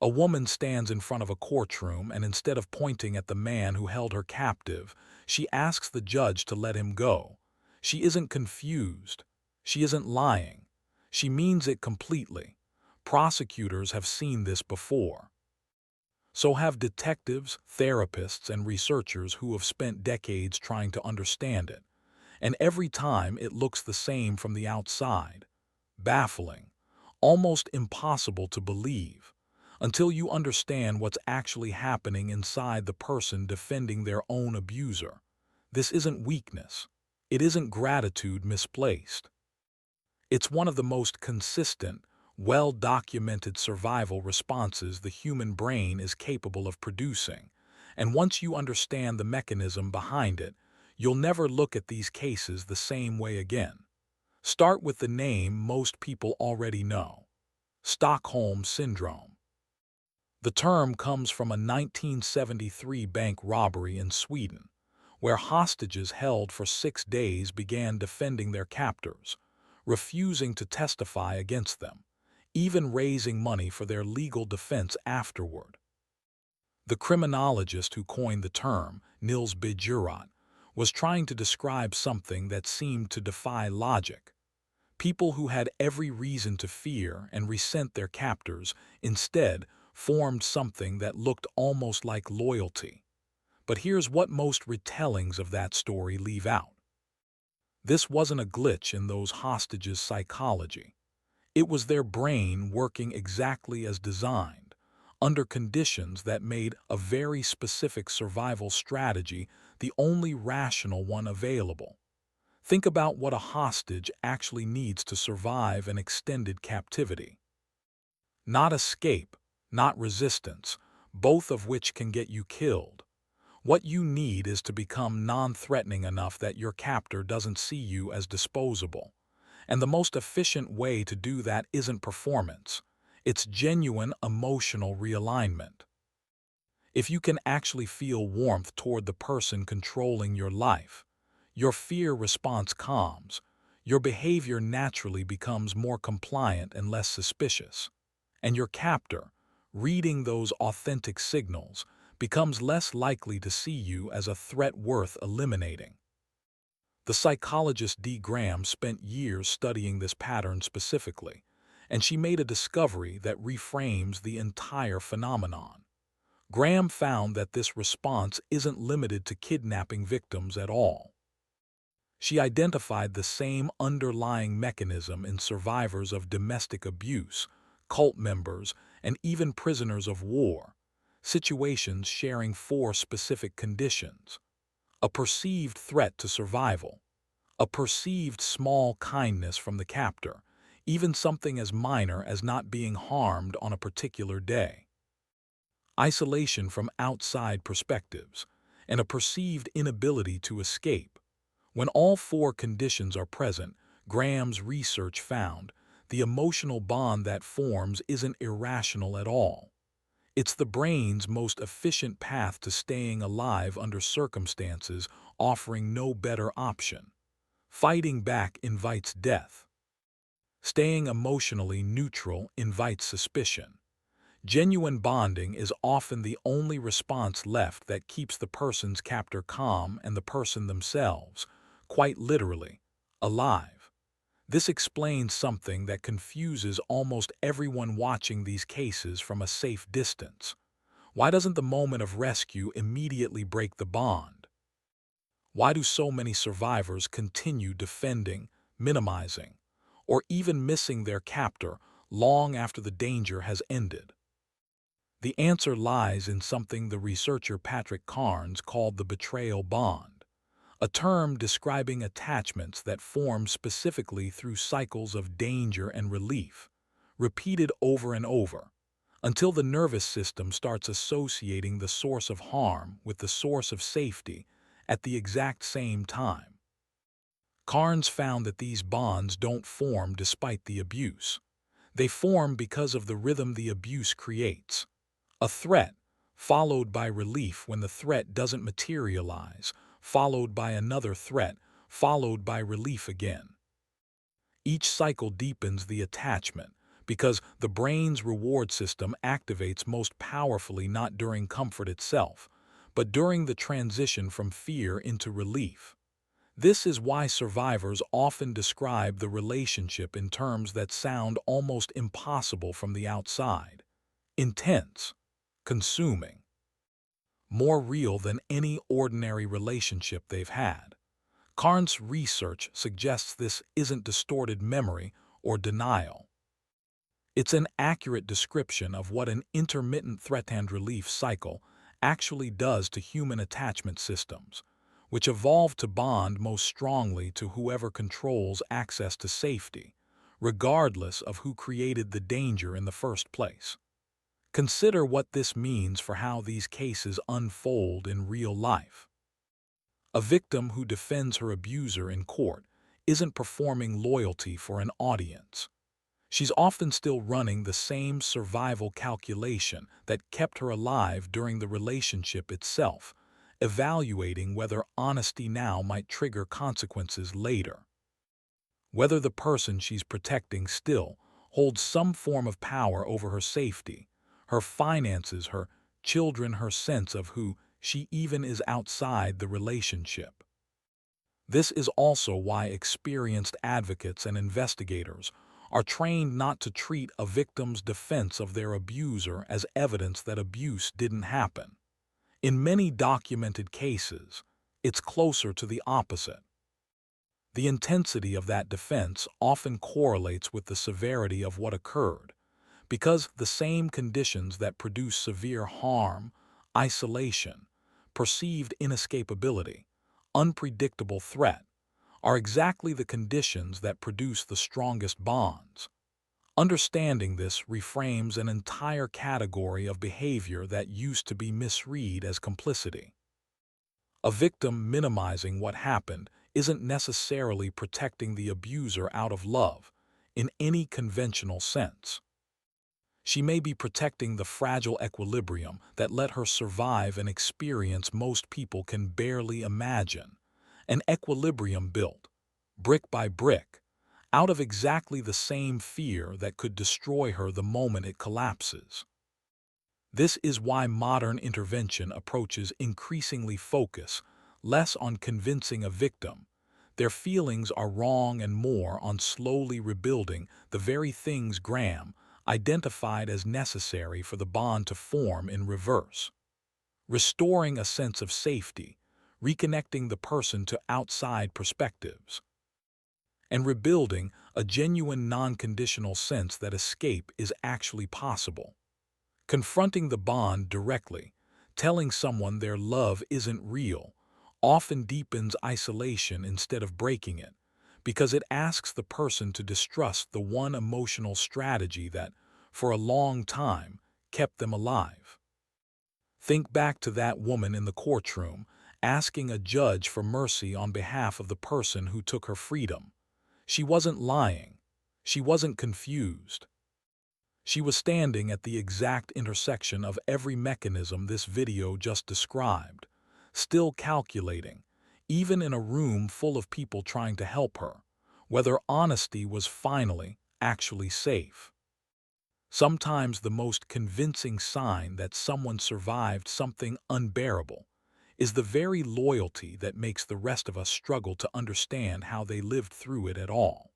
A woman stands in front of a courtroom and instead of pointing at the man who held her captive, she asks the judge to let him go. She isn't confused. She isn't lying. She means it completely. Prosecutors have seen this before. So have detectives, therapists, and researchers who have spent decades trying to understand it. And every time it looks the same from the outside. Baffling, almost impossible to believe, until you understand what's actually happening inside the person defending their own abuser. This isn't weakness. It isn't gratitude misplaced. It's one of the most consistent, well-documented survival responses the human brain is capable of producing, and once you understand the mechanism behind it, you'll never look at these cases the same way again. Start with the name most people already know: Stockholm Syndrome. The term comes from a 1973 bank robbery in Sweden, where hostages held for 6 days began defending their captors, refusing to testify against them, even raising money for their legal defense afterward. The criminologist who coined the term, Nils Bejerot, was trying to describe something that seemed to defy logic. People who had every reason to fear and resent their captors instead formed something that looked almost like loyalty. But here's what most retellings of that story leave out. This wasn't a glitch in those hostages' psychology. It was their brain working exactly as designed, under conditions that made a very specific survival strategy the only rational one available. Think about what a hostage actually needs to survive an extended captivity. Not escape, not resistance, both of which can get you killed. What you need is to become non-threatening enough that your captor doesn't see you as disposable. And the most efficient way to do that isn't performance. It's genuine emotional realignment. If you can actually feel warmth toward the person controlling your life, your fear response calms, your behavior naturally becomes more compliant and less suspicious. And your captor, reading those authentic signals, becomes less likely to see you as a threat worth eliminating. The psychologist Dee Graham spent years studying this pattern specifically, and she made a discovery that reframes the entire phenomenon. Graham found that this response isn't limited to kidnapping victims at all. She identified the same underlying mechanism in survivors of domestic abuse, cult members, and even prisoners of war, situations sharing 4 specific conditions: a perceived threat to survival, a perceived small kindness from the captor, even something as minor as not being harmed on a particular day, isolation from outside perspectives, and a perceived inability to escape. When all 4 conditions are present, Graham's research found the emotional bond that forms isn't irrational at all. It's the brain's most efficient path to staying alive under circumstances offering no better option. Fighting back invites death. Staying emotionally neutral invites suspicion. Genuine bonding is often the only response left that keeps the person's captor calm and the person themselves, quite literally, alive. This explains something that confuses almost everyone watching these cases from a safe distance. Why doesn't the moment of rescue immediately break the bond? Why do so many survivors continue defending, minimizing, or even missing their captor long after the danger has ended? The answer lies in something the researcher Patrick Carnes called the betrayal bond, a term describing attachments that form specifically through cycles of danger and relief, repeated over and over, until the nervous system starts associating the source of harm with the source of safety at the exact same time. Carnes found that these bonds don't form despite the abuse. They form because of the rhythm the abuse creates. A threat, followed by relief when the threat doesn't materialize, followed by another threat, followed by relief again. Each cycle deepens the attachment, because the brain's reward system activates most powerfully not during comfort itself, but during the transition from fear into relief. This is why survivors often describe the relationship in terms that sound almost impossible from the outside. Intense, consuming, more real than any ordinary relationship they've had. Carnes' research suggests this isn't distorted memory or denial. It's an accurate description of what an intermittent threat and relief cycle actually does to human attachment systems, which evolve to bond most strongly to whoever controls access to safety, regardless of who created the danger in the first place. Consider what this means for how these cases unfold in real life. A victim who defends her abuser in court isn't performing loyalty for an audience. She's often still running the same survival calculation that kept her alive during the relationship itself, evaluating whether honesty now might trigger consequences later. Whether the person she's protecting still holds some form of power over her safety, her finances, her children, her sense of who she even is outside the relationship. This is also why experienced advocates and investigators are trained not to treat a victim's defense of their abuser as evidence that abuse didn't happen. In many documented cases, it's closer to the opposite. The intensity of that defense often correlates with the severity of what occurred, because the same conditions that produce severe harm, isolation, perceived inescapability, unpredictable threat, are exactly the conditions that produce the strongest bonds. Understanding this reframes an entire category of behavior that used to be misread as complicity. A victim minimizing what happened isn't necessarily protecting the abuser out of love, in any conventional sense. She may be protecting the fragile equilibrium that let her survive an experience most people can barely imagine, an equilibrium built, brick by brick, out of exactly the same fear that could destroy her the moment it collapses. This is why modern intervention approaches increasingly focus less on convincing a victim their feelings are wrong and more on slowly rebuilding the very things Graham identified as necessary for the bond to form in reverse. Restoring a sense of safety, reconnecting the person to outside perspectives, and rebuilding a genuine non-conditional sense that escape is actually possible. Confronting the bond directly, telling someone their love isn't real, often deepens isolation instead of breaking it, because it asks the person to distrust the one emotional strategy that, for a long time, kept them alive. Think back to that woman in the courtroom, asking a judge for mercy on behalf of the person who took her freedom. She wasn't lying. She wasn't confused. She was standing at the exact intersection of every mechanism this video just described, still calculating, even in a room full of people trying to help her, whether honesty was finally actually safe. Sometimes the most convincing sign that someone survived something unbearable is the very loyalty that makes the rest of us struggle to understand how they lived through it at all.